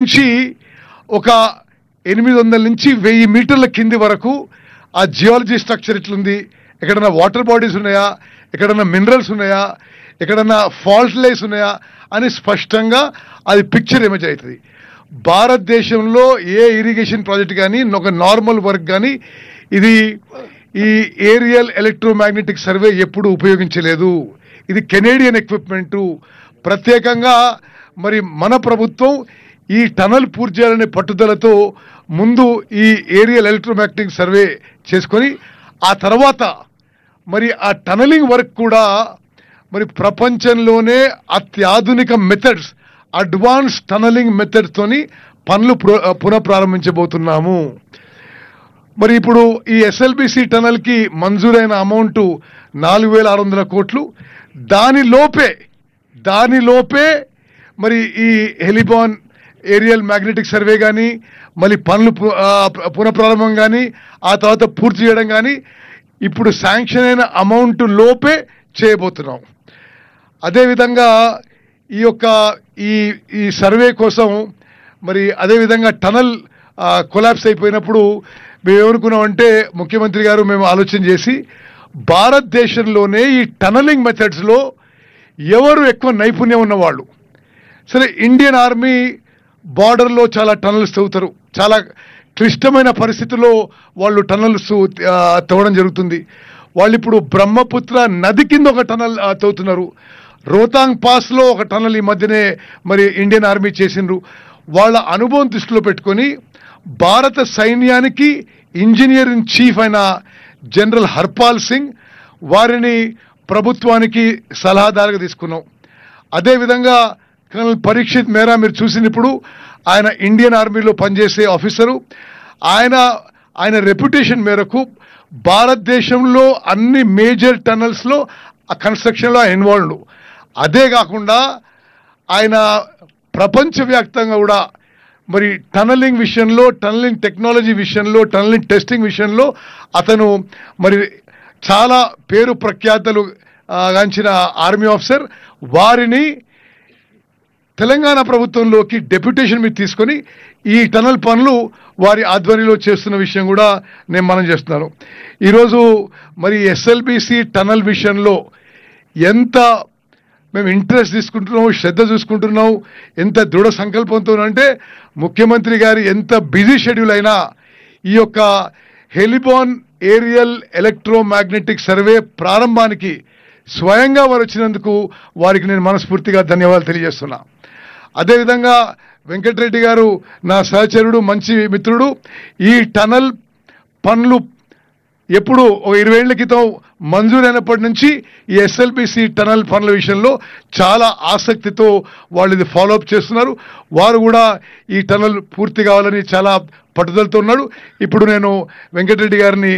నుంచి ఒక 800 నుంచి 1000 మీటర్ల కింది వరకు ఆ జియాలజీ స్ట్రక్చర్ ఎట్లుంది, ఎక్కడన్నా వాటర్ బాడీస్ ఉన్నాయా, ఎక్కడన్నా మినరల్స్ ఉన్నాయా, ఎక్కడన్నా ఫాల్ట్ లైన్స్ ఉన్నాయా అని స్పష్టంగా అది పిక్చర్ ఇమేజ్ అవుతుంది. భారతదేశంలో ఏ ఇరిగేషన్ ప్రాజెక్ట్ కానీ ఒక నార్మల్ వర్క్ కానీ ఇది ఈ ఏరియల్ ఎలక్ట్రోమాగ్నెటిక్ సర్వే ఎప్పుడు ఉపయోగించలేదు. ఇది కెనేడియన్ ఎక్విప్మెంటు. ప్రత్యేకంగా మరి మన ప్రభుత్వం ఈ టనల్ పూర్తి చేయాలనే పట్టుదలతో ముందు ఈ ఏరియల్ ఎలక్ట్రోమాగ్నెటిక్ సర్వే చేసుకొని ఆ తర్వాత మరి ఆ టనలింగ్ వర్క్ కూడా మరి ప్రపంచంలోనే అత్యాధునిక మెథడ్స్, అడ్వాన్స్ టనలింగ్ మెథడ్స్తోని పనులు పునఃప్రారంభించబోతున్నాము. మరి ఇప్పుడు ఈ ఎస్ఎల్బిసి టనల్కి మంజూరైన అమౌంట్ 4600 కోట్లు. దానిలోపే మరి ఈ హెలిబాన్ ఏరియల్ మ్యాగ్నెటిక్ సర్వే కానీ మళ్ళీ పనులు పునఃప్రారంభం కానీ ఆ తర్వాత పూర్తి చేయడం కానీ ఇప్పుడు శాంక్షన్ అయిన అమౌంట్ లోపే చేయబోతున్నాం. అదేవిధంగా ఈ యొక్క ఈ సర్వే కోసం మరి అదేవిధంగా టనల్ కొలాప్స్ అయిపోయినప్పుడు మేము ఏమనుకున్నామంటే ముఖ్యమంత్రి గారు మేము ఆలోచన చేసి భారతదేశంలోనే ఈ టనలింగ్ మెథడ్స్లో ఎవరు ఎక్కువ నైపుణ్యం ఉన్నవాళ్ళు, సరే ఇండియన్ ఆర్మీ బార్డర్లో చాలా టనల్స్ తవ్వుతారు, చాలా క్లిష్టమైన పరిస్థితుల్లో వాళ్ళు టనల్స్ తవ్వడం జరుగుతుంది. వాళ్ళు ఇప్పుడు బ్రహ్మపుత్ర నది కింద ఒక టనల్ తవ్వుతున్నారు. రోహతాంగ్ పాస్లో ఒక టనల్ ఈ మధ్యనే మరి ఇండియన్ ఆర్మీ చేసిండ్రు. వాళ్ళ అనుభవం దృష్టిలో పెట్టుకొని భారత సైన్యానికి ఇంజనీర్ ఇన్ చీఫ్ అయిన జనరల్ హర్పాల్ సింగ్ వారిని ప్రభుత్వానికి సలహాదారుగా తీసుకున్నాం. అదేవిధంగా కర్నల్ పరీక్షిత్ మేరా మీరు చూసినప్పుడు ఆయన ఇండియన్ ఆర్మీలో పనిచేసే ఆఫీసరు. ఆయన రెప్యుటేషన్ మేరకు భారతదేశంలో అన్ని మేజర్ టనల్స్లో ఆ కన్స్ట్రక్షన్లో ఆయన ఇన్వాల్వ్డ్. అదే కాకుండా ఆయన ప్రపంచవ్యాప్తంగా కూడా మరి టనలింగ్ విషయంలో, టనలింగ్ టెక్నాలజీ విషయంలో, టనలింగ్ టెస్టింగ్ విషయంలో అతను మరి చాలా పేరు ప్రఖ్యాతలు గాంచిన ఆర్మీ ఆఫీసర్. వారిని తెలంగాణ ప్రభుత్వంలోకి డెప్యుటేషన్ మీద తీసుకొని ఈ టనల్ పనులు వారి ఆధ్వర్యంలో చేస్తున్న విషయం కూడా నేను మనం చేస్తున్నాను. ఈరోజు మరి ఎస్ఎల్బిసి టనల్ విషయంలో ఎంత మేము ఇంట్రెస్ట్ తీసుకుంటున్నాం, శ్రద్ధ చూసుకుంటున్నాం, ఎంత దృఢ సంకల్పంతో అంటే ముఖ్యమంత్రి గారి ఎంత బిజీ షెడ్యూల్ అయినా ఈ యొక్క హెలిబాన్ ఏరియల్ ఎలక్ట్రోమాగ్నెటిక్ సర్వే ప్రారంభానికి స్వయంగా వారు వచ్చినందుకు వారికి నేను మనస్ఫూర్తిగా ధన్యవాదాలు తెలియజేస్తున్నా. అదేవిధంగా వెంకటరెడ్డి గారు నా సహచరుడు, మంచి మిత్రుడు. ఈ టనల్ పనులు ఎప్పుడు 20 ఏళ్ల క్రితం మంజూరైనప్పటి నుంచి ఈ ఎస్ఎల్బిసి టనల్ పనుల విషయంలో చాలా ఆసక్తితో వాళ్ళు ఇది ఫాలోఅప్ చేస్తున్నారు. వారు కూడా ఈ టనల్ పూర్తి కావాలని చాలా పట్టుదలతో ఉన్నాడు. ఇప్పుడు నేను వెంకటరెడ్డి గారిని